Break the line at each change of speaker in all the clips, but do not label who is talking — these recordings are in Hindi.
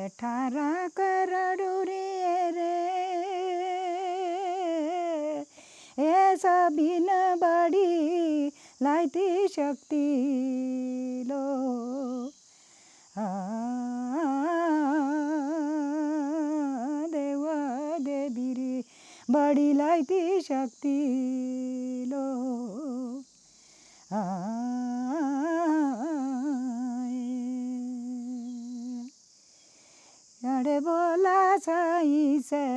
18 करोड़ रे ऐसा बिन बड़ी लाइती शक्ति लो देवा देवी रे बड़ी लाइती शक्ति लो अरे बोला साई से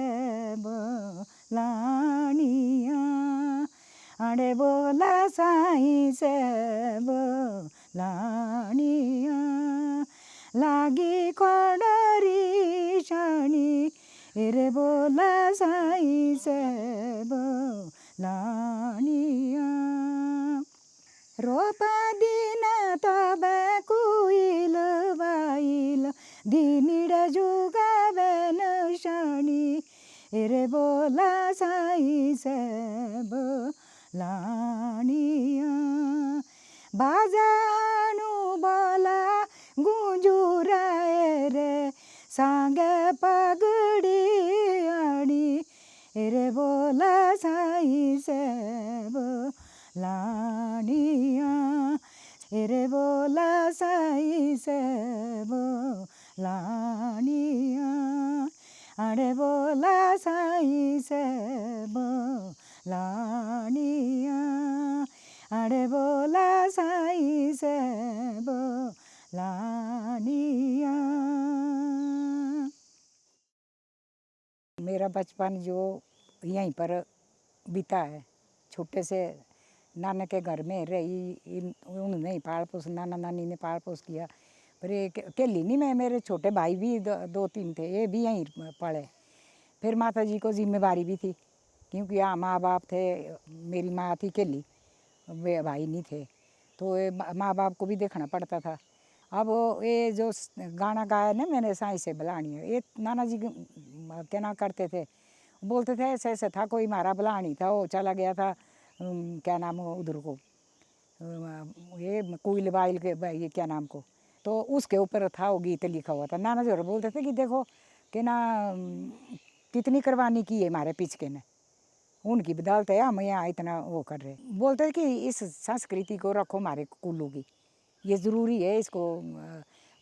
बोलानिया अरे बोला साई से बोलानिया लागी कोडरी शानी रे बोला साई से बोलानिया रोपा दिन तब कुइल बाइल दिनिड जुगाबेन शानी रे बोला साई से बोलानिया बाजानु बोला गुंजुराए रे सांगे पगड़ी आनी रे बोला साई से बोलानिया रे बोला साई से बोलानिया अरे बोला साई से बोलानिया अरे बोला साई से बोलानिया। मेरा बचपन जो यहीं पर बीता है, छोटे से नाना के घर में रही, उन्होंने पाल पोस नाना नानी ने पाल पोस किया। पर ये अकेली नहीं, मैं मेरे छोटे भाई भी दो तीन थे, ये भी यहीं पढ़े। फिर माता जी को जिम्मेवारी भी थी, क्योंकि यहाँ माँ बाप थे, मेरी माँ थी अकेली, वे भाई नहीं थे, तो ये माँ बाप को भी देखना पड़ता था। अब ये जो गाना गाया ना मैंने साई से बुलानी है, ये नाना जी क्या ना करते थे, बोलते थे ऐसे ऐसे था, कोई हमारा बुलानी था, वो चला गया था क्या नाम उधर को, ये कुइल बाइल के ये क्या नाम को, तो उसके ऊपर था वो गीत लिखा हुआ था। नाना जी और बोलते थे कि देखो कि ना कितनी कुर्बानी की है हमारे पीछे ने, उनकी बदौलत है हम यहाँ इतना वो कर रहे। बोलते थे कि इस संस्कृति को रखो हमारे कुल्लू की, ये ज़रूरी है, इसको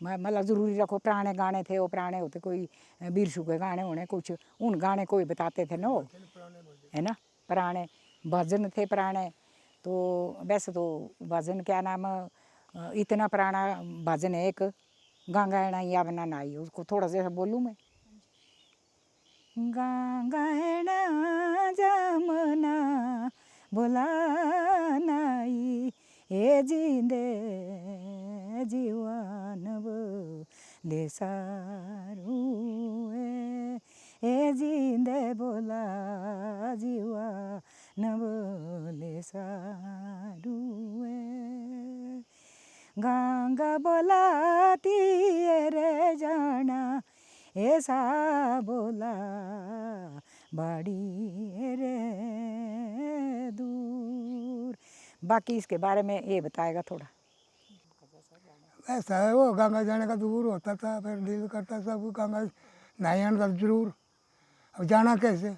मतलब ज़रूरी रखो। पुराने गाने थे, वो पुराने होते, कोई बिरसू के गाने होने कुछ, उन गाने को ही बताते थे ना, वो है ना, पुराने भजन थे पुराने। तो वैसे तो भजन क्या नाम, इतना पुराना भजन है एक, गंगा या बनाना आई, उसको थोड़ा सा बोलूँ मैं। गंगा जमुना बोला नाई ए जिंदे जीवन बोले सारू ए जिंदे बोला जीवन बोले सारू गंगा बोलाती रे जाना ऐसा बोला बड़ी रे दूर। बाकी इसके बारे में ये बताएगा थोड़ा।
ऐसा है, वो गंगा जाने का दूर होता था, फिर दिल करता सब गंगा नहीं आना था जरूर। अब जाना कैसे,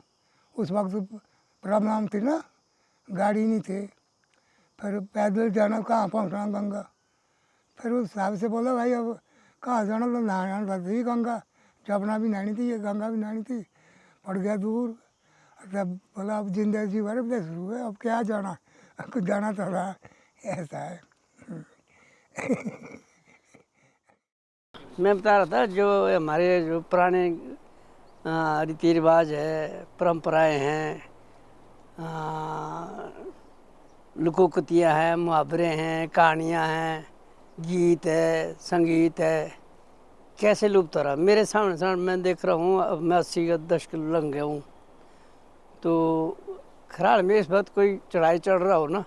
उस वक्त प्रॉब्लम थी ना, गाड़ी नहीं थी, फिर पैदल जाना, कहाँ पहुँचना गंगा। फिर उस हिसाब से बोला भाई अब कहाँ जाना, तो नहाना था थी गंगा, जपना भी नहानी थी, ये गंगा भी नहानी थी, पड़ गया दूर। तब बोला अब जिंदगी जी भर शुरू है, अब क्या जाना, कुछ जाना तो रहा, ऐसा है।
मैं बता रहा था जो हमारे जो पुराने रीति रिवाज है, परंपराएं हैं, लोकोक्तियाँ हैं, मुहावरे हैं, कहानियाँ हैं, गीत है, संगीत है, कैसे लुप्त हो रहा। मेरे सामने मैं देख रहा हूँ, अब मैं 80 का दशक लंघ गया हूँ, तो खराड़ में इस वक्त कोई चढ़ाई चढ़ रहा हो ना,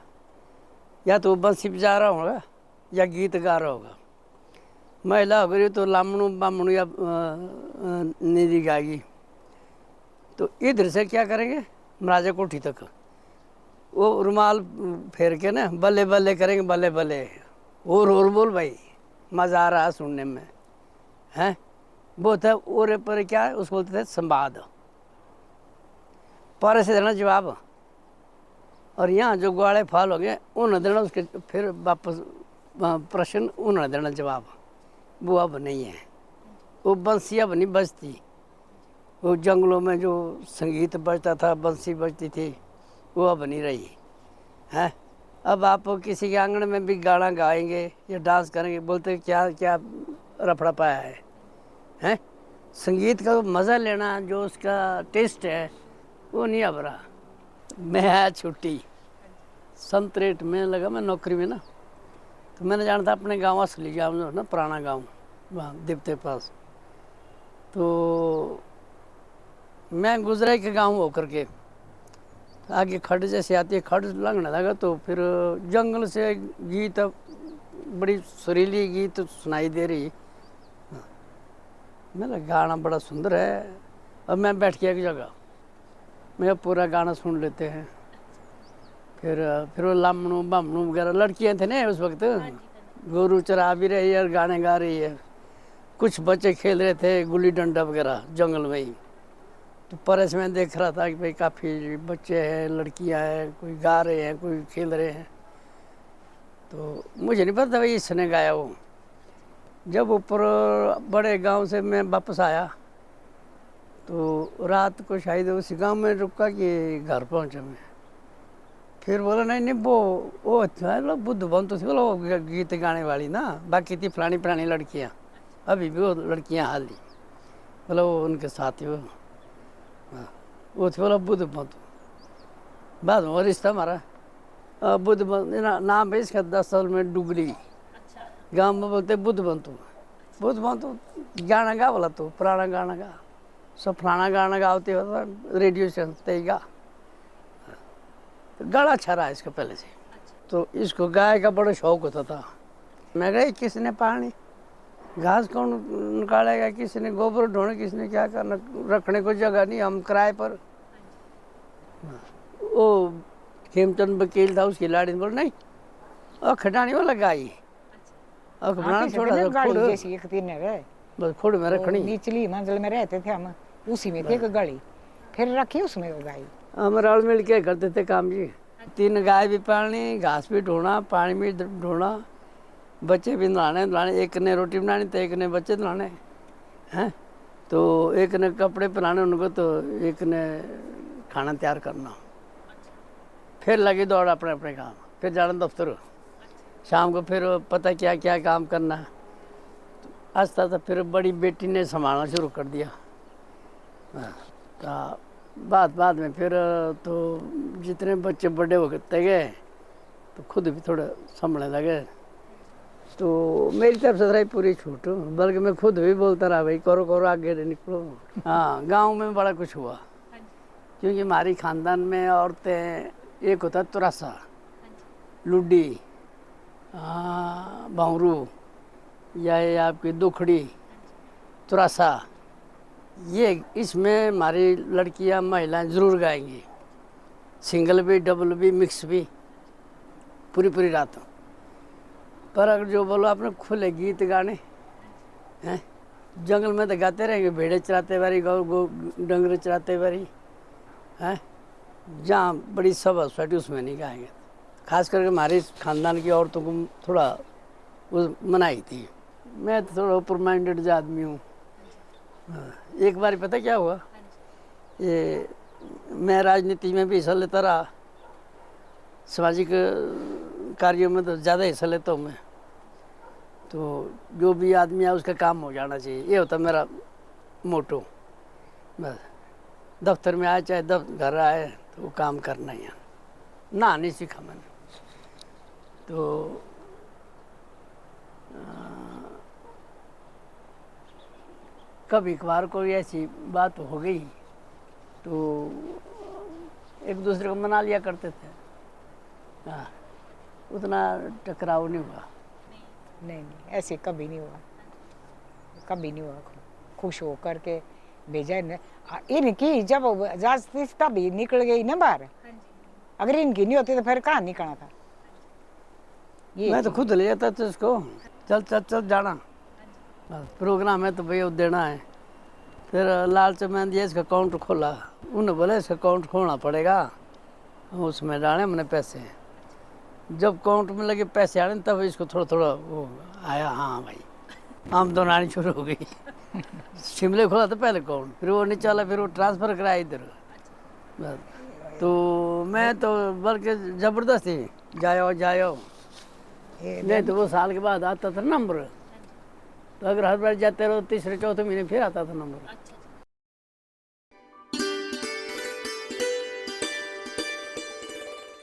या तो बंसी बजा रहा होगा या गीत गा रहा होगा। महिला हो गई तो लामणू बामणू या निधि गाएगी। तो इधर से क्या करेंगे, महाराजा कोठी तक वो रुमाल फेर के ना बल्ले बल्ले करेंगे, बल्ले बल्ले और बोल भाई, मज़ा आ रहा है सुनने में, हैं। वो था ओरे पर क्या है उसको बोलते थे संवाद, पर से देना जवाब, और यहाँ जो ग्वाले फाल हो गए उन्होंने देना उसके फिर वापस प्रश्न, उन्होंने देना जवाब। वो अब नहीं है, वो बंसी अब नहीं बजती। वो जंगलों में जो संगीत बजता था, बंसी बजती थी, वो अब नहीं रही है। अब आप किसी के आंगन में भी गाना गाएंगे या डांस करेंगे, बोलते क्या क्या रफड़ा पाया है, हैं? संगीत का मज़ा लेना जो उसका टेस्ट है वो नहीं अब रहा। मैं आया छुट्टी संतरेट में लगा, मैं नौकरी में ना, तो मैंने जाना था अपने गाँव असली गाँव जो है ना, पुराना गाँव वहाँ दिपते पास। तो मैं गुजराई के गाँव होकर के आगे खड जैसे आती है, खड लंघने लगा तो फिर जंगल से गीत, बड़ी सुरीली गीत सुनाई दे रही। मेरा गाना बड़ा सुंदर है। अब मैं बैठ गया एक जगह, मैं पूरा गाना सुन लेते हैं। फिर वो लामणू बामणू वगैरह लड़कियां थे ना उस वक्त, गोरू चरा भी रही है और गाने गा रही है। कुछ बच्चे खेल रहे थे गुल्ली डंडा वगैरह जंगल में ही। तो परस में देख रहा था कि भाई काफ़ी बच्चे हैं, लड़कियां हैं, कोई गा रहे हैं, कोई खेल रहे हैं। तो मुझे नहीं पता भाई इसने गाया वो। जब ऊपर बड़े गांव से मैं वापस आया तो रात को शायद उसी गांव में रुका कि घर पहुंचा मैं। फिर बोला नहीं नहीं वो अच्छा है, बुद्ध बन तो थी बोला वो गीत गाने वाली ना, बाकी थी फलानी फलानी लड़कियाँ, अभी भी वो लड़कियाँ हाल ही, बोला वो उनके साथ ही वो थे बोला बुद्ध बंतु। बाद में वो रिश्ता हमारा बुद्ध बंतु नाम है इसका, 10 साल में डुगली गांव में बोलते बुद्ध बंतु। बुद्ध बंतु गाना गा बोला तो पुराना गाना गा, सब पुराना गाना गाते होता रेडियो स्टेशन ते गा। तो गाना अच्छा रहा इसका पहले से। तो इसको गाय का बड़ा शौक होता था। मैं गई किसने पानी घास कौन निकालेगा, किसी ने गोबर ढोने, किसी ने क्या करना, रखने को जगह नहीं, हम किराए पर। वो खेमचंद वकील था, उसकी लाड़ी ने बोला नहीं और खटानी वाला गाई और बनाना छोड़ा सा खुद
जैसी एक तीन है,
बस खुद में रखनी।
निचली मंजिल में रहते थे हम, उसी में थे एक गाड़ी, फिर रखी उसमें वो गाय।
हम रल मिल के करते थे काम जी। 3 गाय भी पालनी, घास भी ढोना, पानी भी ढोना, बच्चे भी नहलाने, एक ने रोटी बनानी तो एक ने बच्चे नहलाने हैं, तो एक ने कपड़े पहनाने उनको, तो एक ने खाना तैयार करना। फिर लगी दौड़ अपने अपने काम, फिर जाना दफ्तर, शाम को फिर पता क्या क्या काम करना। तो आस्ता आस्ता फिर बड़ी बेटी ने संभालना शुरू कर दिया। तो बाद में फिर तो जितने बच्चे बड़े होते गए तो खुद भी थोड़ा संभलने लगे। तो मेरी तरफ से रही पूरी छूट, बल्कि मैं खुद भी बोलता रहा भाई करो करो आगे निकलो। हाँ गांव में बड़ा कुछ हुआ, क्योंकि हमारी खानदान में औरतें, एक होता है तुरासा, लुड्डी, बावरू, या ये आपकी दुखड़ी, तुरासा, ये इसमें हमारी लड़कियां महिलाएं ज़रूर गाएंगी, सिंगल भी डबल भी मिक्स भी, पूरी रात। पर अगर जो बोलो आपने खुले गीत गाने हैं, जंगल में तो गाते रहेंगे, भेड़े चराते बारी, गौ डंगर चराते बारी हैं, जहाँ बड़ी सभा सोसाइटी उसमें नहीं गाएंगे। खास करके हमारे ख़ानदान की औरतों को थोड़ा वो मनाई थी। मैं तो थोड़ा ओपन माइंडेड आदमी हूँ। एक बार पता क्या हुआ, ये मैं राजनीति में भी हिस्सा लेता रहा, सामाजिक कार्यों में तो ज़्यादा हिस्सा लेता हूँ मैं। तो जो भी आदमी है उसका काम हो जाना चाहिए, ये होता मेरा मोटो। बस दफ्तर में आए चाहे घर आए तो वो काम करना ही है, ना नहीं सीखा मैंने। तो कभी कभार कोई ऐसी बात हो गई तो एक दूसरे को मना लिया करते थे। हाँ, उतना टकराव नहीं हुआ।
नहीं ऐसे कभी नहीं हुआ, कभी नहीं हुआ। खुश हो करके भेजा है इनकी, जब राजनीति भी निकल गई ना बाहर, अगर इनकी नहीं होती तो फिर कहाँ निकलना था।
मैं तो खुद ले जाता था उसको, चल चल चल जाना, बस प्रोग्राम है तो भैया वो देना है। फिर लालच में दिया, इसका अकाउंट खोला। उन्होंने बोला इसका अकाउंट खोलना पड़ेगा, उसमें डाले मैंने पैसे। जब अकाउंट में लगे पैसे आने तब इसको थोड़ा थोड़ा वो आया, हाँ भाई आमदनी आनी शुरू हो गई। शिमले खोला था पहले अकाउंट, फिर वो नहीं चला, फिर वो ट्रांसफ़र कराया इधर। बस तो मैं तो बल्कि ज़बरदस्ती जाओ नहीं तो वो साल के बाद आता था नंबर। तो अगर हर बार जाते रहो तीसरे चौथे महीने फिर आता था नंबर।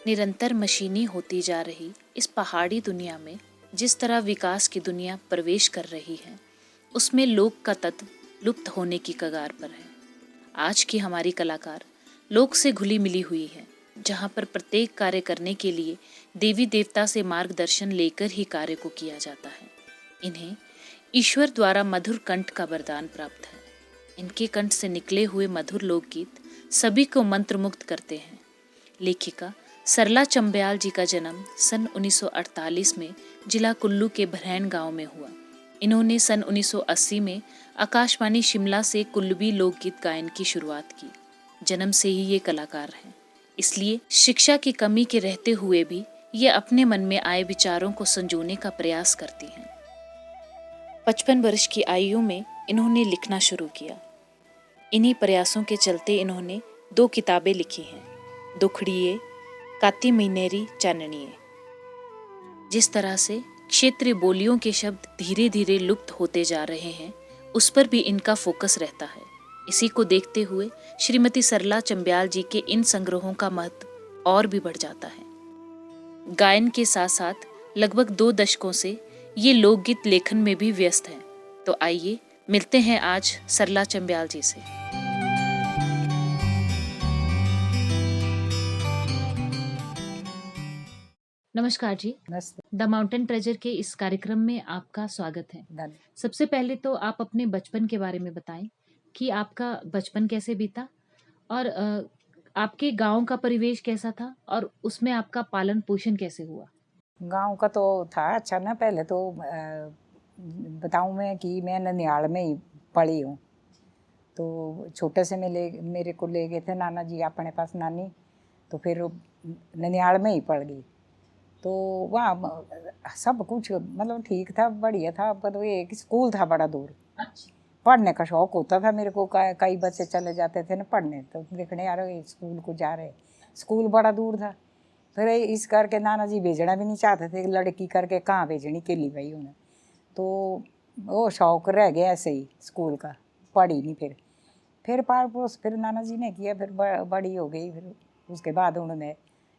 निरंतर मशीनी होती जा रही इस पहाड़ी दुनिया में जिस तरह विकास की दुनिया प्रवेश कर रही है, उसमें लोक का तत्व लुप्त होने की कगार पर है। आज की हमारी कलाकार लोक से घुली मिली हुई है, जहाँ पर प्रत्येक कार्य करने के लिए देवी देवता से मार्गदर्शन लेकर ही कार्य को किया जाता है। इन्हें ईश्वर द्वारा मधुर कंठ का वरदान प्राप्त है। इनके कंठ से निकले हुए मधुर लोकगीत सभी को मंत्रमुग्ध करते हैं। लेखिका सरला चंब्याल जी का जन्म सन 1948 में जिला कुल्लू के भरैन गांव में हुआ। इन्होंने सन 1980 में आकाशवाणी शिमला से कुल्लवी लोकगीत गायन की शुरुआत की। जन्म से ही ये कलाकार हैं, इसलिए शिक्षा की कमी के रहते हुए भी ये अपने मन में आए विचारों को संजोने का प्रयास करती हैं। 55 वर्ष की आयु में इन्होंने लिखना शुरू किया। इन्हीं प्रयासों के चलते इन्होंने 2 किताबें लिखी हैं, दुखड़िए, काती मीनेरी चाननिए। जिस तरह से क्षेत्रीय बोलियों के शब्द धीरे धीरे लुप्त होते जा रहे हैं, उस पर भी इनका फोकस रहता है। इसी को देखते हुए श्रीमती सरला चंब्याल जी के इन संग्रहों का महत्व और भी बढ़ जाता है। गायन के साथ साथ लगभग 2 दशकों से ये लोकगीत लेखन में भी व्यस्त हैं। तो आइए मिलते हैं आज सरला चंब्याल जी से। नमस्कार जी।
नमस्ते।
द माउंटेन ट्रेजर के इस कार्यक्रम में आपका स्वागत है।
धन्यवाद।
सबसे पहले तो आप अपने बचपन के बारे में बताएं कि आपका बचपन कैसे बीता और आपके गांव का परिवेश कैसा था और उसमें आपका पालन पोषण कैसे हुआ।
गांव का तो था अच्छा ना। पहले तो बताऊं मैं कि मैं ननिहाल में ही पली हूँ। तो छोटे से मेरे को ले गए थे नाना जी अपने पास, नानी। तो फिर ननिहाल में ही पड़ गई। तो वहाँ सब कुछ मतलब ठीक था, बढ़िया था, पर वो एक स्कूल था बड़ा दूर। पढ़ने का शौक होता था मेरे को। कई बच्चे चले जाते थे ना पढ़ने, तो देखने यार स्कूल को जा रहे, स्कूल बड़ा दूर था। फिर इस करके नाना जी भेजना भी नहीं चाहते थे, लड़की करके कहाँ भेजनी के लिए भाई उन्हें। तो वो शौक रह गया ऐसे ही स्कूल का, पढ़ी नहीं। फिर पाल पोस फिर नाना जी ने किया, फिर बड़ी हो गई। फिर उसके बाद उन्होंने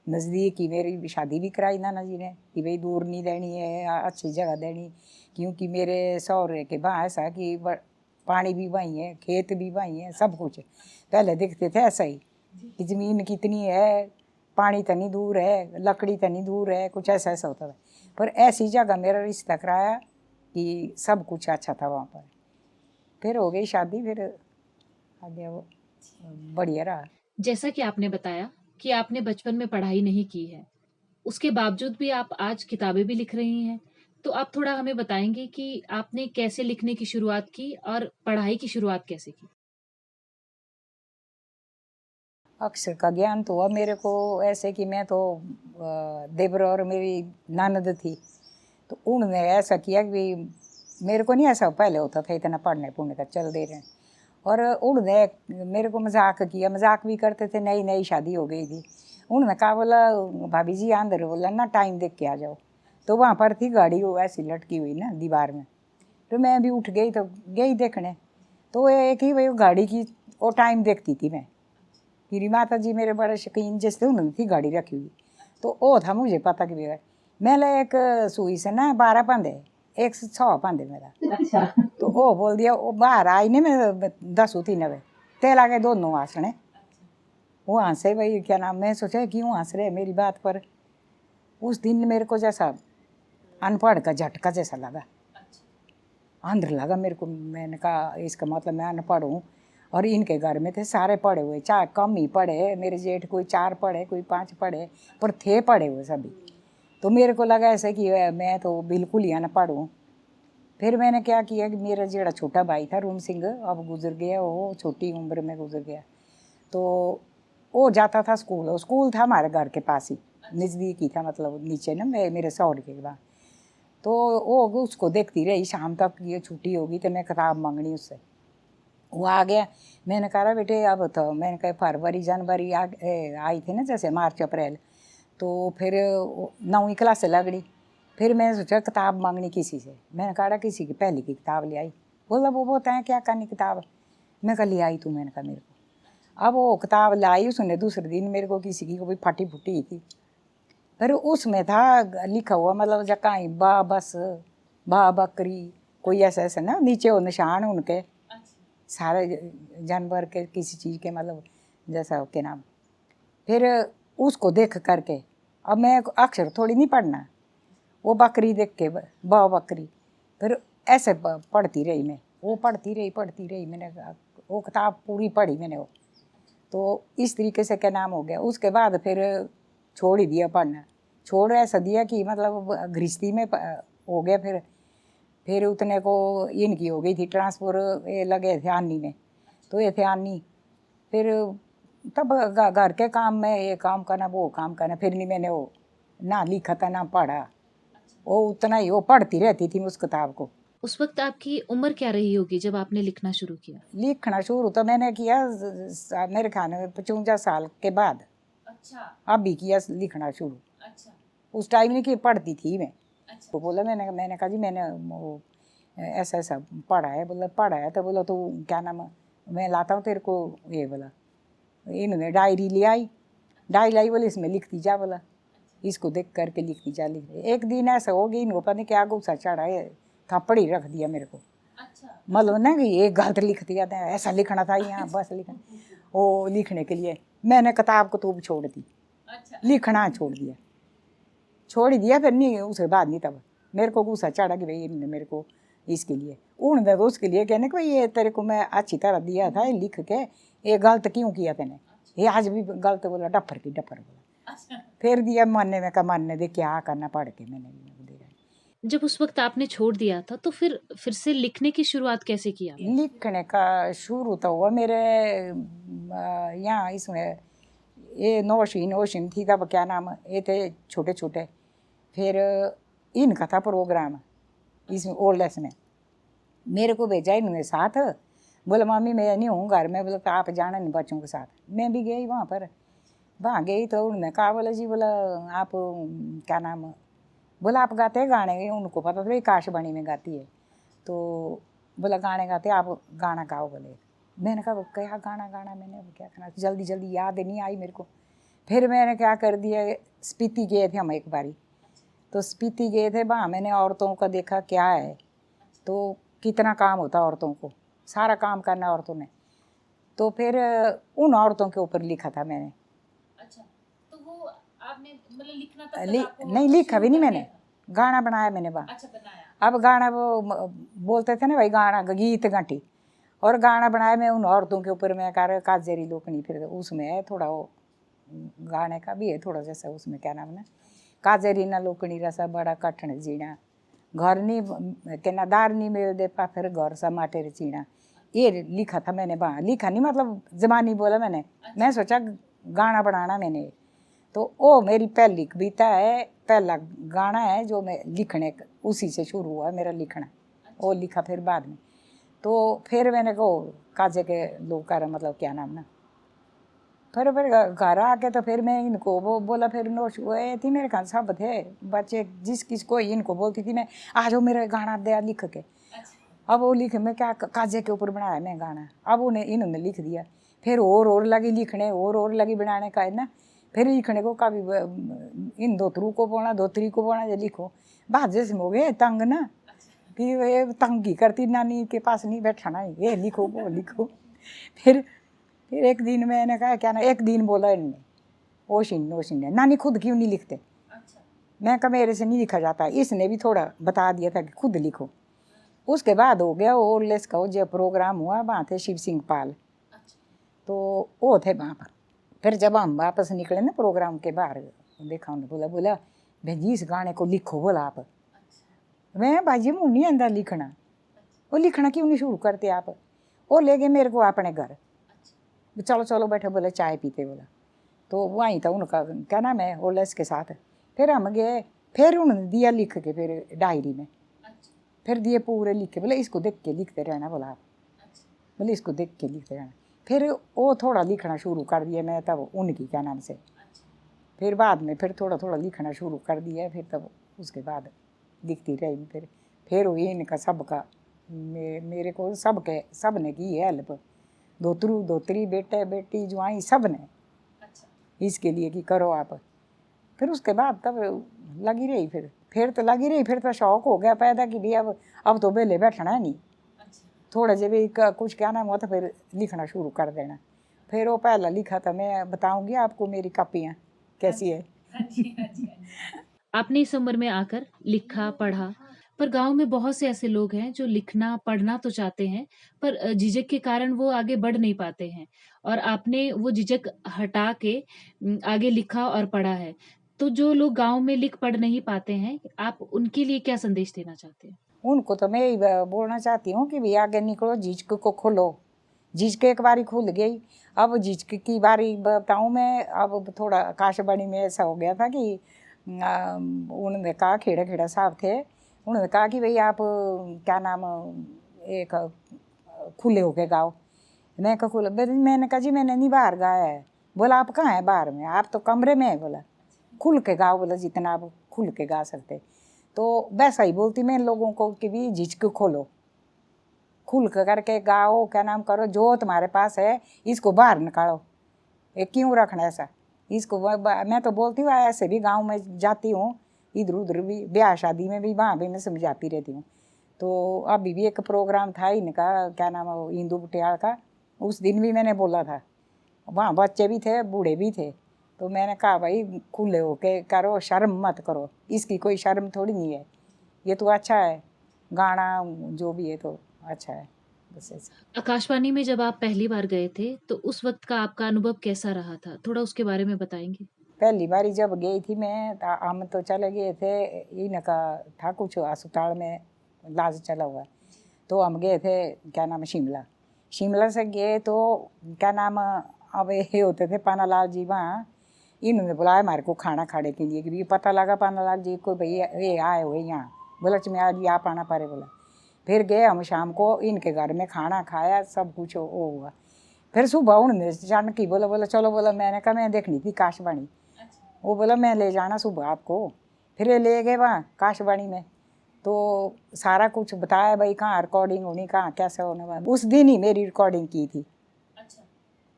नज़दीक ही मेरी शादी भी कराई नाना जी ने कि भाई दूर नहीं देनी है, अच्छी जगह देनी। क्योंकि मेरे सौरे के वहाँ ऐसा कि पानी भी वहीं है, खेत भी वहीं है, सब कुछ पहले दिखते थे ऐसा ही कि ज़मीन कितनी है, पानी तनी दूर है, लकड़ी तनी दूर है, कुछ ऐसा ऐसा होता था। पर ऐसी जगह मेरा रिश्ता कराया कि सब कुछ अच्छा था वहाँ पर। फिर हो गई शादी, फिर आगे वो बढ़िया रहा।
जैसा कि आपने बताया कि आपने बचपन में पढ़ाई नहीं की है, उसके बावजूद भी आप आज किताबें भी लिख रही हैं। तो आप थोड़ा हमें बताएंगे कि आपने कैसे लिखने की शुरुआत की और पढ़ाई की शुरुआत कैसे की।
अक्षर का ज्ञान तो हुआ मेरे को ऐसे कि मैं तो देवर और मेरी ननद थी, तो उन्होंने ऐसा किया कि मेरे को नहीं ऐसा पहले होता था इतना पढ़ने पुढ़ने का चल दे रहे हैं। और उन्होंने मेरे को मजाक किया, मजाक भी करते थे। नई नई शादी हो गई थी। उन्होंने कहा, बोला भाभी जी अंदर, बोला ना टाइम देख के आ जाओ। तो वहाँ पर थी गाड़ी वो ऐसी लटकी हुई ना दीवार में। तो मैं भी उठ गई, तो गई देखने। तो एक ही वही गाड़ी की वो टाइम देखती थी मैं। मेरी माता जी मेरे बड़े शौकीन जैसे उन्होंने थी गाड़ी रखी हुई। तो वो था मुझे पता कि मैंने एक सुई से ना 12 पंदे, 106 पंदे मेरा। अच्छा। तो वो बोल दिया, वो बाहर आई नहीं, मैं 10 होती 9 तेल आ गए दोनों हंसने। वो हंसे भाई, क्या नाम, मैं सोचा क्यों हंस रहे मेरी बात पर। उस दिन मेरे को जैसा अनपढ़ का झटका जैसा लगा, अंदर लगा मेरे को। मैंने कहा इसका मतलब मैं अनपढ़ हूँ। और इनके घर में थे सारे पढ़े हुए, चाहे कम ही पढ़े। मेरे जेठ कोई 4 पढ़े, कोई 5 पढ़े, पर थे पढ़े हुए सभी। तो मेरे को लगा ऐसे कि मैं तो बिल्कुल ही अनपढ़ हूँ। फिर मैंने क्या किया कि मेरा जेड़ा छोटा भाई था रूम सिंह, अब गुजर गया, वो छोटी उम्र में गुजर गया। तो वो जाता था स्कूल, और स्कूल था हमारे घर के पास ही, नज़दीक ही था, मतलब नीचे ना मेरे सौर के बाद। तो वो उसको देखती रही, शाम तक ये छुट्टी होगी तो मैं किताब मांगनी उससे। वो आ गया, मैंने कहा बेटे अब तो, मैंने कहा फरवरी जनवरी आई थी ना, जैसे मार्च अप्रैल, तो फिर 9वीं क्लास से लगनी। फिर मैंने सोचा किताब मांगनी किसी से, मैंने कहा किसी की पहली की किताब ले आई। बोला वो बोलता है क्या करनी किताब, मैं कहा ले आई तू, मैंने कहा मेरे को। अब वो किताब लाई, उसने दूसरे दिन मेरे को किसी की कोई फटी फूटी थी, पर उसमें था लिखा हुआ, मतलब जहाँ बा बस बा बकरी, कोई ऐसा ऐसा ना, नीचे वो निशान उनके सारे जानवर के किसी चीज़ के, मतलब जैसा के नाम। फिर उसको देख करके अब मैं अक्षर थोड़ी नहीं पढ़ना, वो बकरी देख के बा बकरी, फिर ऐसे पढ़ती रही मैं, वो पढ़ती रही मैंने वो किताब पूरी पढ़ी मैंने वो। तो इस तरीके से क्या नाम हो गया। उसके बाद फिर छोड़ ही दिया पढ़ना, छोड़ ऐसा दिया कि मतलब गृहस्थी में हो गया। फिर उतने को इनकी हो गई थी ट्रांसफ़र, ये लगे थे आनी में, तो ये थे आनी। फिर तब घर के काम में ये काम करना वो काम करना, फिर नहीं मैंने वो ना लिखा था ना पढ़ा, वो उतना ही वो पढ़ती रहती थी उस किताब को।
उस वक्त आपकी उम्र क्या रही होगी जब आपने लिखना शुरू किया?
लिखना शुरू तो मैंने किया मेरे ख्याल में 55 साल के बाद।
अच्छा।
अब भी किया लिखना शुरू।
अच्छा।
उस टाइम नहीं कि पढ़ती थी मैं। तो बोला मैंने कहा जी मैंने वो ऐसा ऐसा पढ़ा है। बोला पढ़ा है, तो बोला तो क्या नाम, मैं लाता हूँ तेरे को ये। बोला इन्होंने डायरी ले आई, डायरी लाई, बोले इसमें लिखती जा, बोला इसको देख करके लिखती जा। लिख एक दिन ऐसा हो गया, इनको पता नहीं क्या गुस्सा चढ़ा है, थप्पड़ ही रख दिया मेरे को।
अच्छा।
मतलब ना कि ये गलत लिख दिया था, ऐसा लिखना था यहाँ, बस लिखना वो लिखने के लिए मैंने किताब को तो छोड़ दी।
अच्छा।
लिखना छोड़ दिया। फिर नहीं, उसके बाद नहीं, तब मेरे को गुस्सा चढ़ा कि भाई इन्होंने मेरे को इसके लिए, उन्होंने तो उसके लिए कहने कि भाई ये तेरे को मैं अच्छी तरह दिया था, ये लिख के ये गलत क्यों किया तूने, ये आज भी गलत। बोला डफर बोला। फिर दिया मानने में का मानने दे, क्या करना पढ़ के मैंने दे रहा।
जब उस वक्त आपने छोड़ दिया था तो फिर से लिखने की शुरुआत कैसे किया?
लिखने का शुरू तो हुआ मेरे यहाँ इसमें, ये नौशीन थी तब, क्या नाम, ये थे छोटे छोटे। फिर इनका था प्रोग्राम इसमें ओल्ड एज में, मेरे को भेजा इन्होंने साथ। बोला मम्मी मैं नहीं हूँ घर में। बोला तो आप जाना नहीं बच्चों के साथ। मैं भी गई वहाँ पर, वहाँ गई तो उन्होंने कहा, बोला जी, बोला आप क्या नाम, बोला आप गाते हैं गाने, उनको पता था काशवाणी में गाती है। तो बोला गाने गाते, आप गाना गाओ। बोले मैंने कहा क्या गाना गाना, मैंने क्या करना, जल्दी जल्दी याद नहीं आई मेरे को। फिर मैंने क्या कर दिया, स्पीति गए थे हम एक बारी, तो स्पीति गए थे, वहाँ मैंने औरतों का देखा क्या है, तो कितना काम होता है औरतों को, सारा काम करना औरतों ने। तो फिर उन औरतों के ऊपर लिखा था मैंने।
अच्छा, तो वो आपने मतलब लिखना तब
नहीं लिखा भी नहीं मैंने, गाना बनाया मैंने वहाँ।
अच्छा, बनाया।
अब गाना वो बोलते थे ना भाई, गाना गीत गांठी, और गाना बनाया मैं उन औरतों के ऊपर। मैं कह रहा काजेरी लोकनी, फिर उसमें है थोड़ा वो गाने का भी है थोड़ा, जैसा उसमें क्या नाम ना, काजेरी ना लोकनी रसा बड़ा कठिन जीना, घर नहीं के ना दार नहीं मिल दे पा, फिर घर सा माटे चीना। ये लिखा था मैंने वहाँ। लिखा नहीं मतलब जबानी बोला मैंने। मैं सोचा गाना बनाना मैंने, तो वो मेरी पहली कविता है, पहला गाना है जो मैं लिखने, उसी से शुरू हुआ मेरा लिखना। वो लिखा फिर बाद में। तो फिर मैंने को काजे के लोग कर, मतलब क्या नाम ना, फिर घर आके तो फिर मैं इनको वो बोला, फिर नोश हुए थी मेरे खान सब थे बच्चे, जिस किस को इनको बोलती थी मैं, आ जाओ मेरा गाना दे लिख के। अब वो लिख, मैं क्या काजे के ऊपर बनाया मैं गाना, अब उन्हें इन्होंने लिख दिया। फिर और लगी लिखने, और लगी बनाने का है ना। फिर लिखने को कभी इन धोतरू को बोलना, धोतरी को बोलना, ये लिखो। बात जैसे हो गए तंग ना, कि ये तंग ही करती, नानी के पास नहीं बैठाना, ये लिखो वो लिखो। फिर एक दिन मैंने कहा क्या ना, एक दिन बोला इनने, ओशिन है नानी खुद क्यों नहीं लिखते। मैं कहा मेरे से नहीं लिखा जाता। इसने भी थोड़ा बता दिया था कि खुद लिखो। उसके बाद हो गया और लेस का जो प्रोग्राम हुआ, वहाँ थे शिव सिंह पाल, तो वो थे वहाँ पर। फिर जब हम वापस निकले ना प्रोग्राम के बाहर, देखा उन्होंने, बोला भाई इस गाने को लिखो। बोला आप, मैं भाजी मुँह नहीं आंदा लिखना, वो लिखना क्यों नहीं शुरू करते आप। वो ले गए मेरे को अपने घर, चलो चलो बैठे, बोले चाय पीते, बोला। तो वहीं था उनका क्या नाम है ओलेस के साथ। फिर हम गए, फिर उन्होंने दिया लिख के, फिर डायरी में फिर दिए पूरे लिख के, बोले इसको देख के लिखते रहना, बोला आप, बोले इसको देख के लिखते रहना। फिर वो थोड़ा लिखना शुरू कर दिया मैं तब उनकी क्या नाम से, फिर बाद में फिर थोड़ा थोड़ा लिखना शुरू कर दिया, फिर तब उसके बाद लिखती रही। फिर हुई इनका सबका, मेरे को सब ने की हेल्प, दोतरू दोतरी बेटे बेटी जुआई सब ने, इसके लिए कि करो आप। फिर उसके बाद तब लगी रही, फिर तो लगी रही, फिर तो शौक हो गया पैदा कि भी अब तो बेले बैठना है नहीं, थोड़ा जब भी कुछ क्या नाम हुआ तो फिर लिखना शुरू कर देना। फिर वो पहला लिखा था, मैं बताऊंगी आपको मेरी कापियाँ कैसी है।
आपने इस उम्र में आकर लिखा पढ़ा, पर गांव में बहुत से ऐसे लोग हैं जो लिखना पढ़ना तो चाहते हैं, पर झिझक के कारण वो आगे बढ़ नहीं पाते हैं, और आपने वो झिझक हटा के आगे लिखा और पढ़ा है। तो जो लोग गांव में लिख पढ़ नहीं पाते हैं, आप उनके लिए क्या संदेश देना चाहते हैं?
उनको तो मैं यही बोलना चाहती हूँ कि भी आगे निकलो, झिझक को खोलो। झिझक एक बारी खुल गई, अब झिझक की बारी बताऊँ मैं। अब थोड़ा आकाशवाणी में ऐसा हो गया था कि उन्होंने कहा, खेड़ा खेड़ा साहब थे, उन्होंने कहा कि भाई आप क्या नाम एक खुले होके गाओ। मैं कहा खुले, मैंने कहा जी मैंने नहीं बाहर गाया है। बोला आप कहाँ है बाहर में, आप तो कमरे में है। बोला खुल के गाओ, बोला जितना आप खुल के गा सकते। तो वैसा ही बोलती मैं लोगों को कि भी झिझक खोलो, खुल करके गाओ, क्या नाम करो, जो तुम्हारे पास है इसको बाहर निकालो, ये क्यों रखना ऐसा इसको। मैं तो बोलती हूँ, ऐसे भी गांव में जाती हूँ, इधर उधर भी ब्याह शादी में भी, वहाँ भी मैं समझाती रहती हूँ। तो अभी भी एक प्रोग्राम था इनका, क्या नाम है, इंदू बुटियाल का, उस दिन भी मैंने बोला था, वहाँ बच्चे भी थे बूढ़े भी थे। तो मैंने कहा भाई खुले होके करो, शर्म मत करो, इसकी कोई शर्म थोड़ी नहीं है, ये तो अच्छा है गाना जो भी है तो अच्छा है, बस ऐसे।
आकाशवाणी में जब आप पहली बार गए थे, तो उस वक्त का आपका अनुभव कैसा रहा था? थोड़ा उसके बारे में बताएंगे?
पहली बारी जब गई थी मैं, हम तो चले गए थे, इनका था कुछ अस्पताल में इलाज चला हुआ, तो हम गए थे क्या नाम शिमला। शिमला से गए तो क्या नाम, अब ये होते थे पानालाल जी वहाँ, इन्होंने बुलाया हमारे को खाना खाने के लिए, कि पता लगा पानालाल जी को भाई ये आए हुए यहाँ, बोला मैं आज आप आना पड़े। बोला फिर गए हम शाम को इनके घर में खाना खाया, सब कुछ वो हुआ। फिर सुबह उन्होंने जान की बोला चलो, बोला मैंने कहा मैं देखनी थी काशवाणी, वो बोला मैं ले जाना सुबह आपको। फिर ये ले गए वहाँ काशवाणी में, तो सारा कुछ बताया भाई कहाँ रिकॉर्डिंग होनी, कहाँ कैसे होने वाला। उस दिन ही मेरी रिकॉर्डिंग की थी।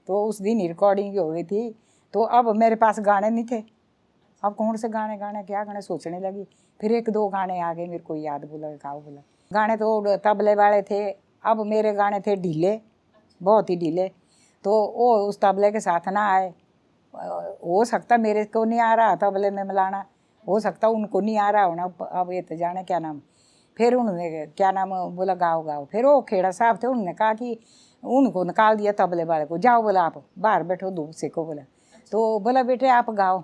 तो उस दिन ही रिकॉर्डिंग हो गई थी। तो अब मेरे पास गाने नहीं थे, अब कौन से गाने क्या गाने सोचने लगी। फिर एक दो गाने आ गए मेरे को याद, बोला गाओ। बोला गाने तो तबले वाले थे, अब मेरे गाने थे ढीले, बहुत ही ढीले, तो वो उस तबले के साथ ना आए। हो सकता मेरे को नहीं आ रहा तबले में मिलाना, हो सकता उनको नहीं आ रहा होना, अब ये तो जाने क्या नाम। फिर उन्होंने क्या नाम बोला गाओ। फिर वो खेड़ा साहब थे, उन्होंने कहा कि उनको निकाल दिया तबले वाले को, जाओ बोला आप बाहर बैठो धूप सेको। बोला तो बोला बेटे आप गाओ,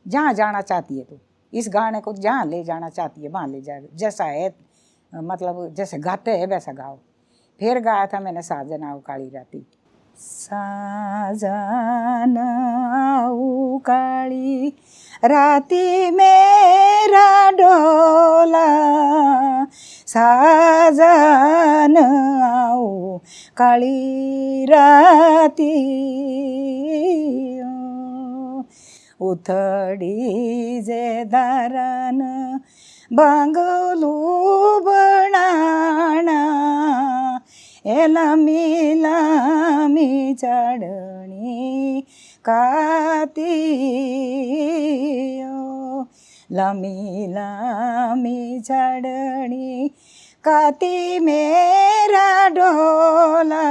जहाँ जाना चाहती है तो इस गाने को जहाँ ले जाना चाहती है वहाँ ले जाए, जैसा है मतलब जैसे गाते हैं वैसा गाओ। फिर गाया था मैंने साजन आओ काली राती, साजन आओ काली राती मेरा डोला, साजन आओ काली राती, उथड़ी जे दारन बांगलू बनाना, ए लामी लामी चढ़नी काती, लामी लामी चढ़नी काती मेरा डोला,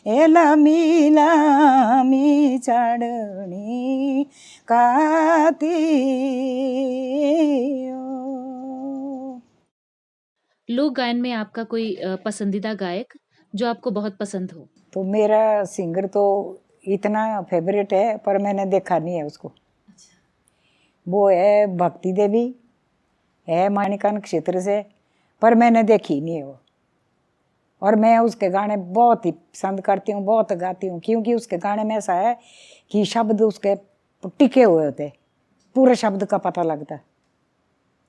ए लामी लामी चढ़नी काती।
लोक गायन में आपका कोई पसंदीदा गायक जो आपको बहुत पसंद हो?
तो मेरा सिंगर तो इतना फेवरेट है पर मैंने देखा नहीं है उसको। वो है भक्ति देवी, है मानिकान क्षेत्र से, पर मैंने देखी नहीं है वो। और मैं उसके गाने बहुत ही पसंद करती हूँ, बहुत गाती हूँ, क्योंकि उसके गाने में ऐसा है कि शब्द उसके टिके हुए होते, पूरे शब्द का पता लगता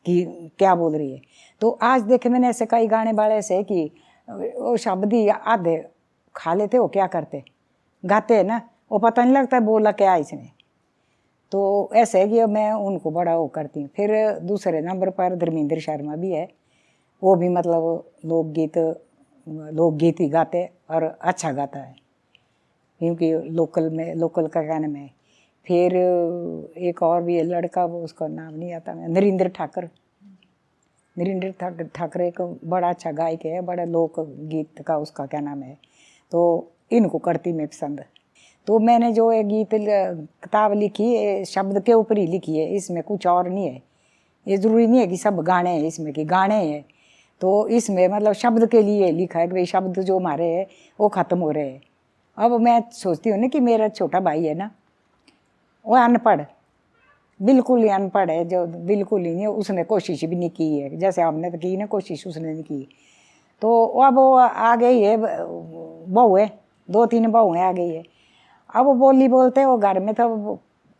कि क्या बोल रही है। तो आज देखे मैंने ऐसे कई गाने वाले से कि वो शब्द ही आधे खा लेते, वो क्या करते गाते हैं ना, वो पता नहीं लगता बोला क्या इसने। तो ऐसे है कि मैं उनको बड़ा वो करती हूँ। फिर दूसरे नंबर पर धर्मेंद्र शर्मा भी है, वो भी मतलब लोकगीत ही गाते और अच्छा गाता है, क्योंकि लोकल का गाने में। फिर एक और भी है लड़का, वो उसका नाम नहीं आता, मैं नरेंद्र ठाकर एक बड़ा अच्छा गायक है, बड़ा लोक गीत का उसका क्या नाम है। तो इनको करती मैं पसंद। तो मैंने जो ये किताब लिखी है शब्द के ऊपर ही लिखी है, इसमें कुछ और नहीं है। ये ज़रूरी नहीं है कि सब गाने हैं इसमें कि गाने हैं, तो इसमें मतलब शब्द के लिए लिखा है कि भाई शब्द जो हमारे हैं वो ख़त्म हो रहे हैं। अब मैं सोचती हूँ ना कि मेरा छोटा भाई है ना, वो अनपढ़, बिल्कुल ही अनपढ़ है, जो बिल्कुल ही नहीं, उसने कोशिश भी नहीं की है, जैसे हमने तो की ना कोशिश, उसने नहीं की। तो अब वो आ गई है, बहू है, 2-3 बहू है, आ गई है। अब वो बोली बोलते वो घर में, तो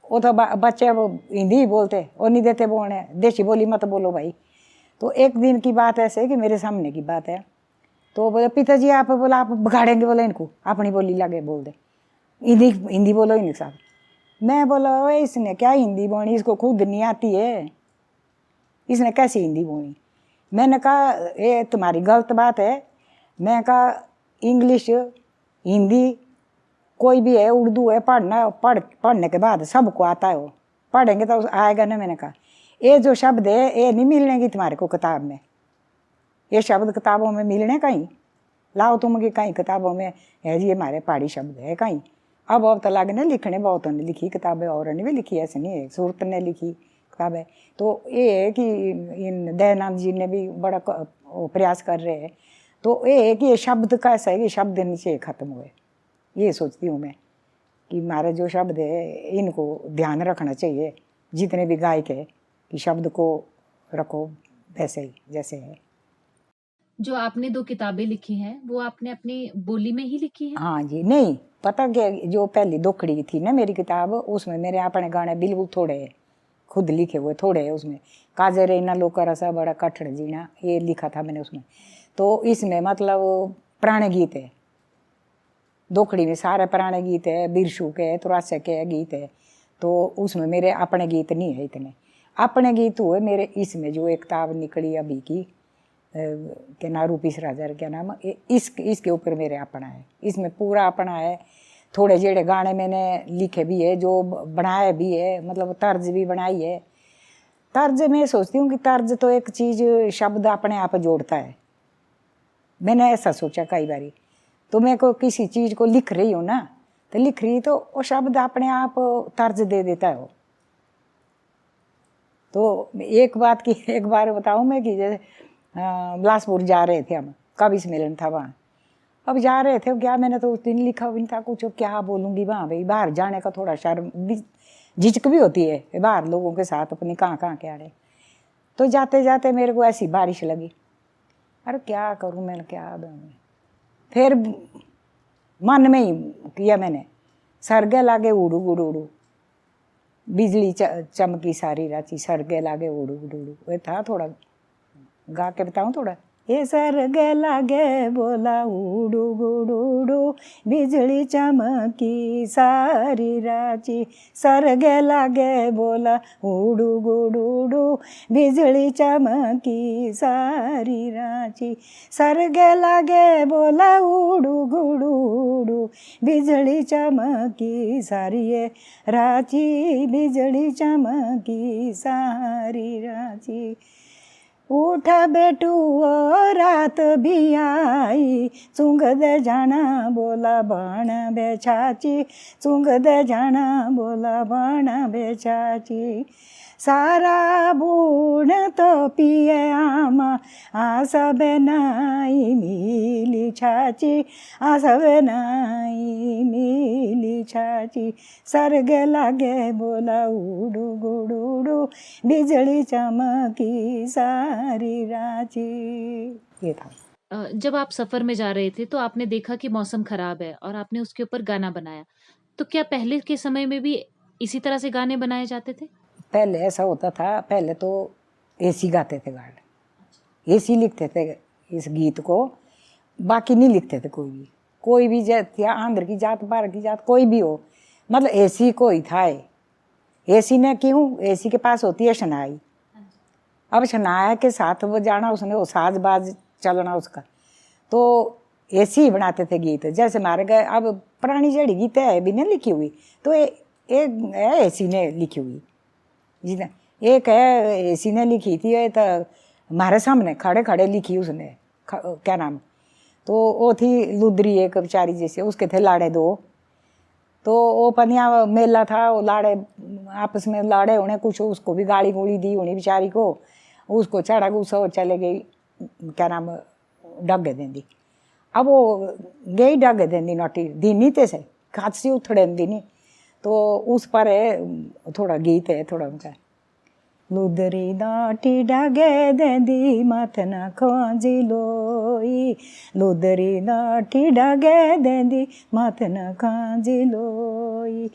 वो तो बच्चे अब हिंदी ही बोलते, वो नहीं देते बोलने, देसी बोली मत बोलो भाई। तो एक दिन की बात ऐसे है कि मेरे सामने की बात है, तो बोले पिताजी आप, बोला आप बिगाड़ेंगे, बोले इनको अपनी बोली लगे बोल दे, हिंदी बोलो इनके साथ। मैं बोला ओए इसने क्या हिंदी बोनी, इसको खुद नहीं आती है, इसने कैसी हिंदी बोनी। मैंने कहा ये तुम्हारी गलत बात है। मैं कहा इंग्लिश हिंदी कोई भी है, उर्दू है, पढ़ने के बाद सबको आता है, वो पढ़ेंगे तो आएगा ना। मैंने कहा ये जो शब्द है ये नहीं मिलने तुम्हारे को किताब में, ये शब्द किताबों में मिलने कहीं, लाओ तुम की कहीं किताबों में है जी हमारे पहाड़ी शब्द है कहीं। अब तो लगने लिखने बहुतों ने लिखी किताबें, और ने भी लिखी, ऐसे नहीं है, सूरत ने लिखी किताबें। तो ये है कि इन दयानंद जी ने भी बड़ा प्रयास कर रहे हैं। तो ये है कि ये शब्द का ऐसा है कि शब्द नीचे ख़त्म हुए, ये सोचती हूँ मैं कि हमारे जो शब्द है इनको ध्यान रखना चाहिए, जितने भी गायक है कि शब्द को रखो वैसे ही जैसे है।
जो आपने 2 किताबें लिखी हैं, वो आपने अपनी बोली में ही लिखी हैं?
हाँ जी, नहीं पता क्या, जो पहली दोखड़ी थी ना मेरी किताब, उसमें मेरे अपने गाने बिल्कुल थोड़े है, खुद लिखे हुए थोड़े है उसमें। काजे रेना लोकर सा बड़ा कठड़ जीना, ये लिखा था मैंने उसमें। तो इसमें मतलब पुराने गीत है, दोखड़ी में सारे पुराने गीत है, बिरशू के तुरासे के गीत है। तो उसमें मेरे अपने गीत नहीं है इतने, अपने गीत हुए मेरे इसमें जो एक किताब निकली अभी की के ना रूपीस राजा क्या नाम, इसके ऊपर मेरे अपना है, इसमें पूरा अपना है। थोड़े जेड़े गाने मैंने लिखे भी है, जो बनाए भी है, मतलब तर्ज भी बनाई है। तर्ज मैं सोचती हूँ कि तर्ज तो एक चीज़ शब्द अपने आप जोड़ता है, मैंने ऐसा सोचा कई बारी। तो मैं को किसी चीज़ को लिख रही हूँ ना, तो लिख रही तो वो शब्द अपने आप तर्ज दे देता है वो। तो एक बार बताऊँ मैं कि जैसे बिलासपुर जा रहे थे हम, कवि सम्मेलन था वहाँ, अब जा रहे थे क्या, मैंने तो उस दिन लिखा भी नहीं था कुछ, क्या बोलूँगी वहाँ भाई, बाहर जाने का थोड़ा शर्म झिझक भी होती है बाहर लोगों के साथ, अपने कहाँ क्या रहे। तो जाते जाते मेरे को ऐसी बारिश लगी, अरे क्या करूँ मैंने, क्या फिर मन में ही किया मैंने, सरगे लागे उड़ू उड़ू उड़ू, बिजली चमकी सारी राची, सरगे लागे उड़ू उड़ू उड़ू, वो था थोड़ा गा के बताऊँ थोड़ा। ये सरगे लागे बोला उड़ू गुड़ू उड़ू, बिजली चमकी सारी राची, सरगे लागे बोला उड़ू गुड़ू उड़ू, बिजली चमकी सारी राची, सरगे लागे बोला उड़ू गुड़ू उड़ू, बिजली चमकी सारी राची, बिजली चमकी सारी राची। उठा बेटू ओ रात भी आई, चुंग दे जाना बोला बाण बेचाची, चुंग दे जाना बोला बाण बेचाची, सारा बूढ़ तो पिए आमा, आसा बेनाई मिली छाची, आसा बेनाई मिली छाची, सरगे लागे बोला उड़ू गुड़ू उड़ू, बिजली चमकी सारी राची। ये था।
जब आप सफर में जा रहे थे तो आपने देखा कि मौसम खराब है और आपने उसके ऊपर गाना बनाया। तो क्या पहले के समय में भी इसी तरह से गाने बनाए जाते थे?
पहले ऐसा होता था, पहले तो एसी गाते थे गाने, एसी लिखते थे इस गीत को, बाकी नहीं लिखते थे कोई भी जात, या आंध्र की जात, बाहर की जात, कोई भी हो, मतलब एसी को ही था। एसी ने क्यों, एसी के पास होती है शनाई। अब शनाया के साथ वो जाना, उसने वो साजबाज चलना उसका, तो ऐसे ही बनाते थे गीत। जैसे मारे गए, अब पुरानी जड़ी गीत है भी नहीं लिखी हुई, तो एक है ऐसी ने लिखी हुई, जिसने एक है ऐसी ने लिखी थी, ये तो हमारे सामने खड़े खड़े लिखी उसने, क्या नाम, तो वो थी लुदरी एक बेचारी जैसे, उसके थे लाड़े दो, तो वो पनिया मेला था, वो लाड़े आपस में लाड़े उन्हें कुछ, उसको भी गाली गोली दी उन्हें बेचारी को, उसको चढ़ा गुस्सा हो चले गई, क्या नाम, डगे देंदी। अब वो गई डगे देंदी नोटी दीनी ते से खादसी उथड़े दीनी, तो उस पर है थोड़ा गीत है थोड़ा उनका। लुदरी नाटी डगे देंदी माथना खोजी लोई, लुदरी नाटी डगे देंदी माथना खोजी लोई,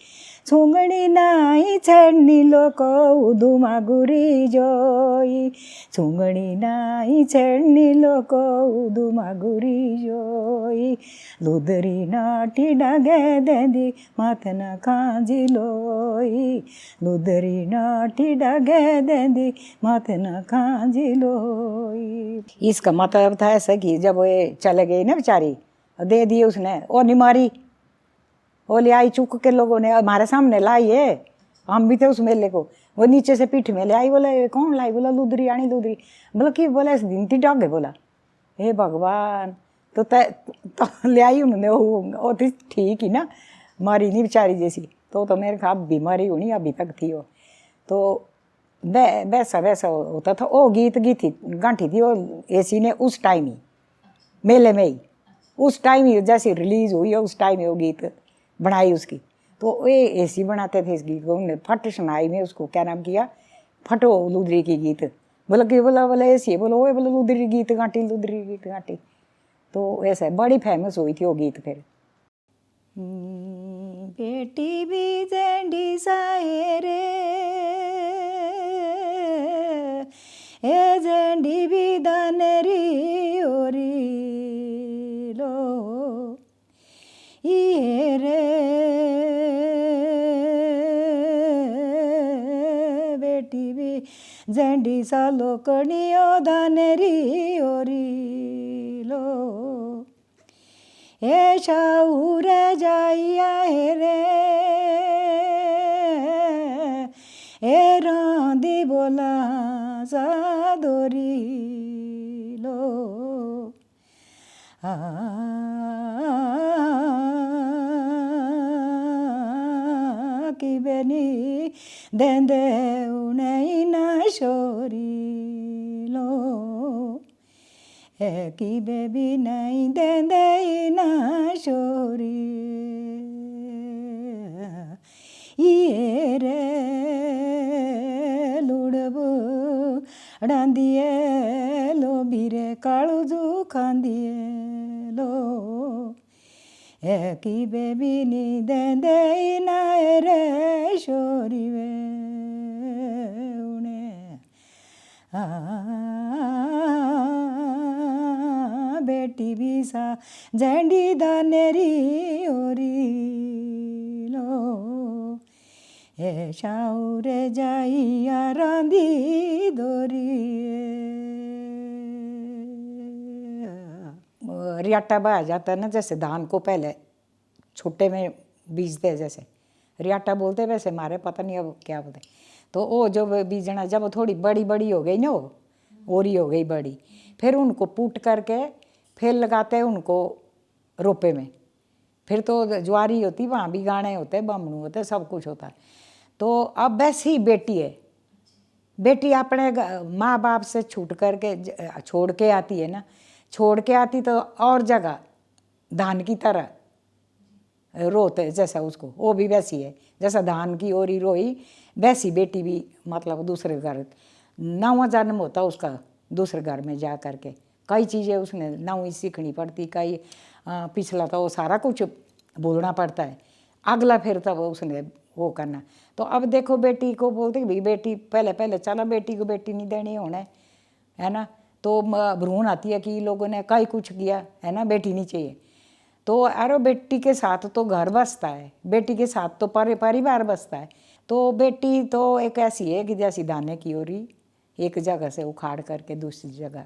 छुंगणी नाई छेड़नी लोको उदुमा गुरी जोई, छुंगणी नाई छेड़नी लोको उदुमा गुरी जोई, लुदरी नाटी डगे देंदी माथना खोजी लोई, लुदरी नाटी डगे देंदी माथना खोजी लोई। इसका मतलब था ऐसा कि जब वो चले गई ना बेचारी, दे दिए उसने, और नहीं मारी, वो ले आई चुक के, लोगों ने हमारे सामने लाई है, हम भी थे उस मेले को, वो नीचे से पीठ में ले आई, बोला कौन लाई, बोला लुदरी आनी लुदरी, बोला कि बोला इस दिन थी डागे, बोला हे भगवान, तो ले आई उन्होंने, वो थी ठीक ही ना, मारी नहीं बेचारी जैसी, तो मेरे ख्याल बीमारी होनी अभी तक थी वो, तो वैसा वैसा होता था। वो गीत थी गांठी थी वो एसी ने उस टाइम ही, मेले में ही, उस टाइम ही जैसे रिलीज हुई है उस टाइम ही वो गीत बनाई उसकी, तो ये एसी बनाते थे इस गीत को, उन्होंने फट सुनाई में उसको, क्या नाम किया, फटो लुदरी की गीत, बोला कि बोला ऐसी है, बोलो वो बोला लुदरी गीत गांठी, लुदरी गीत गांठी, तो ऐसा बड़ी फेमस हुई थी वो गीत फिर। बेटी भी जेंडी साए रे, ए जेंडी भी दानेरी ओरी लो, ये रे बेटी भी जेंडी सा लोकनियो दानेरी ओरी लो, ए शाऊरे जाइया रे, ए रांदी बोला सादोरी लो, की बेनी देंदे उन्हें ना शोरी लो, है की बेबी नहीं देंदे ना शोरी, ये रे लुड़बू डांदिए लो, बीरे कालूजू खांदिए लो, है की बेबी नी देंदे ना रे शोरी वे उन्हें, बेटी भी सा झंडी दानेरी ओरी लो, ए शाऊरे जाइया रांदी दोरी। रियाटा बहा जाता है ना, जैसे धान को पहले छोटे में बीजते हैं, जैसे रियाटा बोलते वैसे हमारे पता नहीं अब क्या बोलते, तो वो जो बीजना जब थोड़ी बड़ी बड़ी हो गई ना, वो ओरी हो गई बड़ी, फिर उनको पूट करके फिर लगाते हैं उनको रोपे में, फिर तो ज्वारी होती, वहाँ भी गाने होते, बामणू होते, सब कुछ होता है। तो अब वैसी ही बेटी है, बेटी अपने माँ बाप से छूट करके छोड़ के आती है ना, छोड़ के आती तो और जगह धान की तरह रोते, जैसा उसको वो भी वैसी है, जैसा धान की ओरी रोई वैसी बेटी भी, मतलब दूसरे घर नवा जन्म होता उसका, दूसरे घर में जा करके कई चीज़ें उसने नई सीखनी पड़ती, कई पिछला तो वो सारा कुछ बोलना पड़ता है, अगला फिर तब उसने वो करना। तो अब देखो बेटी को बोलते कि भाई बेटी पहले पहले चला बेटी को बेटी नहीं देनी होना है ना, तो भ्रूण आती है कि लोगों ने कई कुछ किया है ना, बेटी नहीं चाहिए। तो अरे बेटी के साथ तो घर बसता है, बेटी के साथ तो परिवार बसता है। तो बेटी तो एक ऐसी है कि जैसी दाने की ओरी एक जगह से उखाड़ करके दूसरी जगह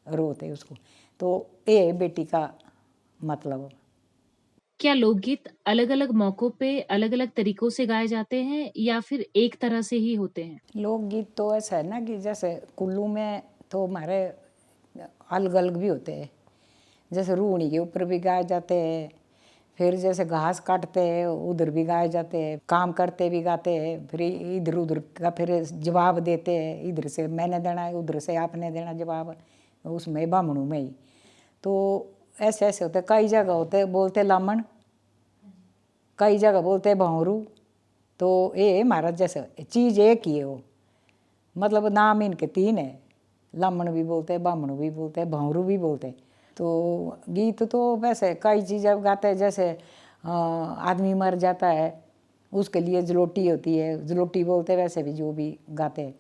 रोते उसको, तो ये बेटी का मतलब।
क्या लोकगीत अलग अलग मौकों पे अलग अलग तरीकों से गाए जाते हैं या फिर एक तरह से ही होते हैं?
लोकगीत तो ऐसा है ना कि जैसे कुल्लू में तो हमारे अलग अलग भी होते हैं, जैसे रूहनी के ऊपर भी गाए जाते हैं, फिर जैसे घास काटते हैं उधर भी गाए जाते हैं, काम करते भी गाते हैं, फिर इधर उधर का फिर जवाब देते हैं, इधर से मैंने देना है उधर से आपने देना जवाब, उसमें बामणू में ही। तो ऐसे ऐसे होते, कई जगह होते बोलते लामण, कई जगह बोलते भौरू। तो ये हमारा जैसे चीज़ एक ही है, वो मतलब नाम इनके तीन है, लामण भी बोलते हैं, बामणू भी बोलते हैं, भौरू भी बोलते हैं। तो गीत तो वैसे कई चीज़ें गाते हैं, जैसे आदमी मर जाता है उसके लिए जलोटी होती है, जलोटी बोलते हैं, वैसे भी जो भी गाते हैं।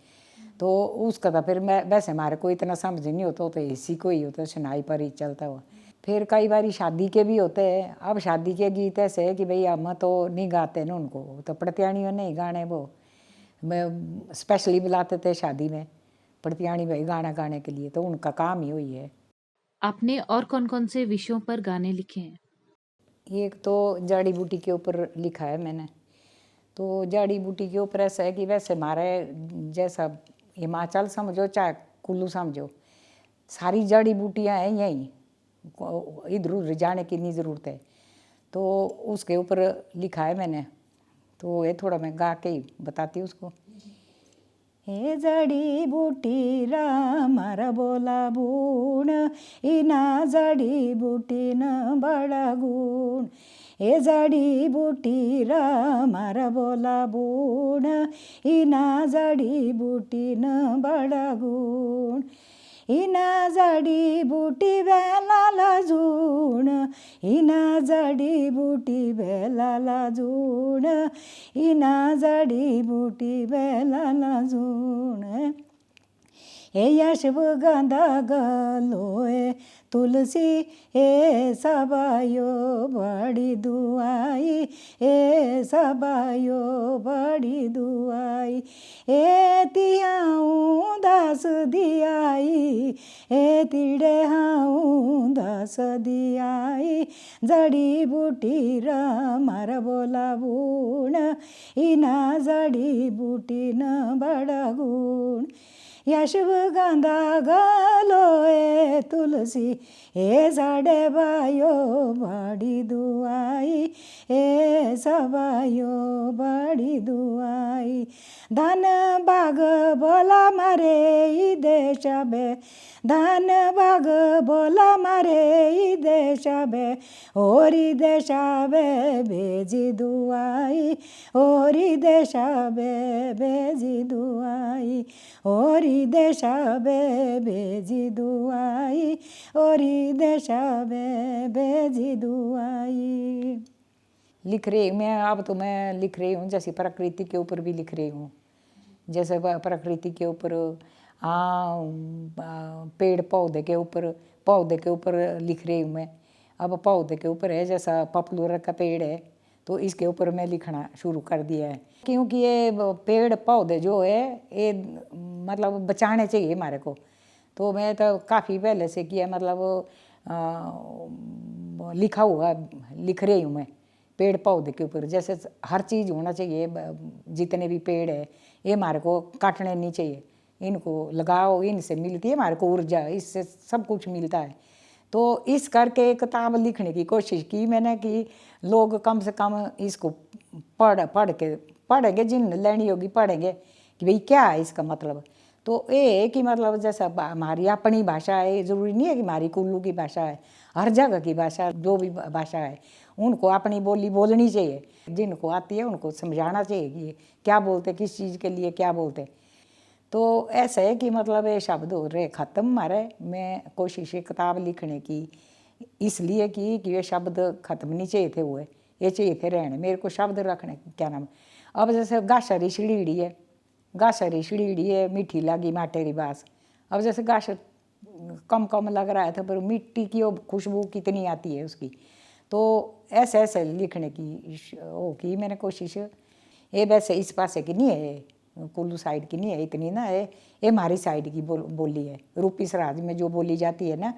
तो उसका तो फिर मैं वैसे हमारे को इतना समझ नहीं होता, तो इसी को ही होता, सुनाई पर ही चलता हुआ। फिर कई बार शादी के भी होते हैं। अब शादी के गीत ऐसे है कि भाई हम तो नहीं गाते ना उनको, तो पड़त्याणियों नहीं गाने, वो मैं स्पेशली बुलाते थे शादी में पड़त्याणी भाई गाना गाने के लिए, तो उनका काम ही हुई है।
आपने और कौन-कौन से विषयों पर गाने लिखे हैं?
एक तो जड़ी बूटी के ऊपर लिखा है मैंने। तो जड़ी बूटी के ऊपर ऐसा है कि वैसे हमारे जैसा हिमाचल समझो चाहे कुल्लू समझो, सारी जड़ी बूटियाँ हैं यहीं, इधर उधर जाने की नहीं ज़रूरत है। तो उसके ऊपर लिखा है मैंने, तो ये थोड़ा मैं गा के ही बताती हूँ उसको। हे जड़ी बूटी रामर बोला बूण, इना जड़ी बूटी न बड़ा गुण। हे जड़ी बूटी रामर बोला बूण, इना जड़ी बूटी न बड़ा गुण। इना जड़ी बूटी बेला जूण, इना जड़ी बूटी बेला जूण, इना जड़ी बूटी बेला जूण। ए यशव गंधा गलोए तुलसी, ए सबायो बड़ी दुआई, ए सबायो बड़ी दुआई। ए तिहाऊं दास दियाई, ए तिड़े हाऊं दास दियाई। जड़ी बूटी रामर बोला बूण, इना जड़ी बूटी न बड़ा गुण। यशव गंधा गलोए तुलसी, ए साडे बायो बड़ी दुआई, ए सबायो बड़ी दुआई। धन बाग बोला मारे देश बे, धन बाग बोला मारे देश बे, ओरी देश बे भेजी दुआई, ओरी देश बे भेजी दुआई, ओरी देशा बे भेजी दुआई, ओरी देशा बे भेजी दुआई। लिख रही हूँ मैं, अब तो मैं लिख रही हूँ जैसे प्रकृति के ऊपर भी लिख रही हूँ, जैसे प्रकृति के ऊपर पेड़ पौधे के ऊपर लिख रही हूँ मैं। अब पौधे के ऊपर है, जैसा पपलूर का पेड़ है तो इसके ऊपर मैं लिखना शुरू कर दिया है, क्योंकि ये पेड़ पौधे जो है ये मतलब बचाने चाहिए हमारे को। तो मैं तो काफ़ी पहले से किया, मतलब लिखा हुआ लिख रही हूँ मैं पेड़ पौधे के ऊपर। जैसे हर चीज़ होना चाहिए, जितने भी पेड़ है ये हमारे को काटने नहीं चाहिए, इनको लगाओ, इनसे मिलती है हमारे को ऊर्जा, इससे सब कुछ मिलता है। तो इस करके किताब लिखने की कोशिश की मैंने कि लोग कम से कम इसको पढ़ेंगे, जिन लेनी होगी पढ़ेंगे कि भाई क्या है इसका मतलब। तो ये है कि मतलब जैसा हमारी अपनी भाषा है, ज़रूरी नहीं है कि हमारी कुल्लू की भाषा है, हर जगह की भाषा जो भी भाषा है उनको अपनी बोली बोलनी चाहिए, जिनको आती है उनको समझाना चाहिए कि क्या बोलते, किस चीज़ के लिए क्या बोलते। तो ऐसा है कि मतलब ये शब्द हो रहे ख़त्म मारे। मैं कोशिश है किताब लिखने की इसलिए कि ये शब्द ख़त्म नहीं चाहिए थे, हुए ये चाहिए थे रहने मेरे को शब्द रखने क्या नाम। अब जैसे गाशरी छिड़ीड़ी है, गाशरी छिड़ीड़ी है, मीठी लगी माटेरी बास। अब जैसे गाश कम कम लग रहा है था पर मिट्टी की खुशबू कितनी आती है उसकी। तो ऐसे ऐसे लिखने की हो की मैंने कोशिश। ये वैसे इस पासे की नहीं है, कुल्लू साइड की नहीं है इतनी ना, ये हमारी साइड की बोली है। रूपी सराज में जो बोली जाती है ना,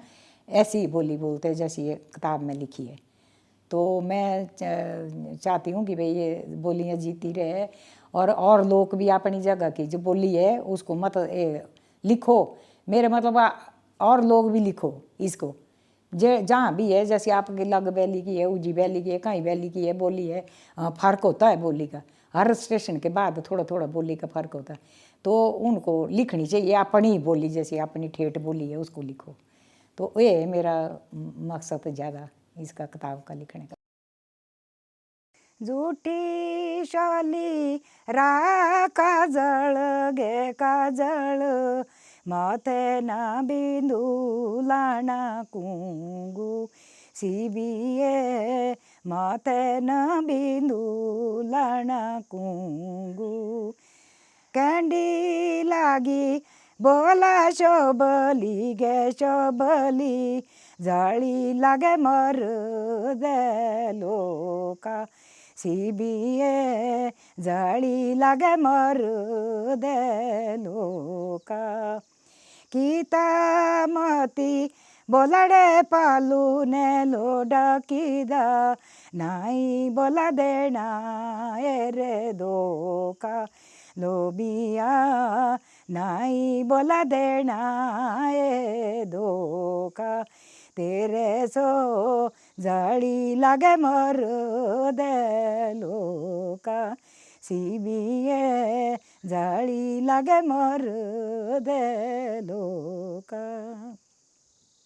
ऐसी बोली बोलते हैं जैसी ये किताब में लिखी है। तो मैं चाहती हूँ कि भाई ये बोलियाँ जीती रहे और लोग भी अपनी जगह की जो बोली है उसको मत लिखो, मेरे मतलब और लोग भी लिखो इसको जहाँ भी है। जैसे आपकी लग वैली की है, उजी वैली की है, कहीं वैली की है, बोली है फ़र्क होता है बोली का। हर स्टेशन के बाद थोड़ा थोड़ा बोली का फ़र्क होता है। तो उनको लिखनी चाहिए अपनी बोली, जैसे अपनी ठेठ बोली है उसको लिखो। तो ये है मेरा मकसद ज़्यादा इसका किताब का लिखने का। झूठी शाली रा काजळ गे काजळ, माथे ना बिंदू लाना कुंगू सीबिये, माथे ना बिंदू लाना कुंगू। कैंडी लागी बोला शोभली गे शोभली, जाळी लागे मर दे लोका सीबिये, जाळी लागे मर दे लोका। कीता मती बोलाडे पालू ने लोडा किदा, नाही बोला देना रे धोका लोबिया, नाही बोला देना ए धोका। तेरे सो जाड़ी लागे मर दे लोका सीबिये, जाड़ी लागे मर दे लोका।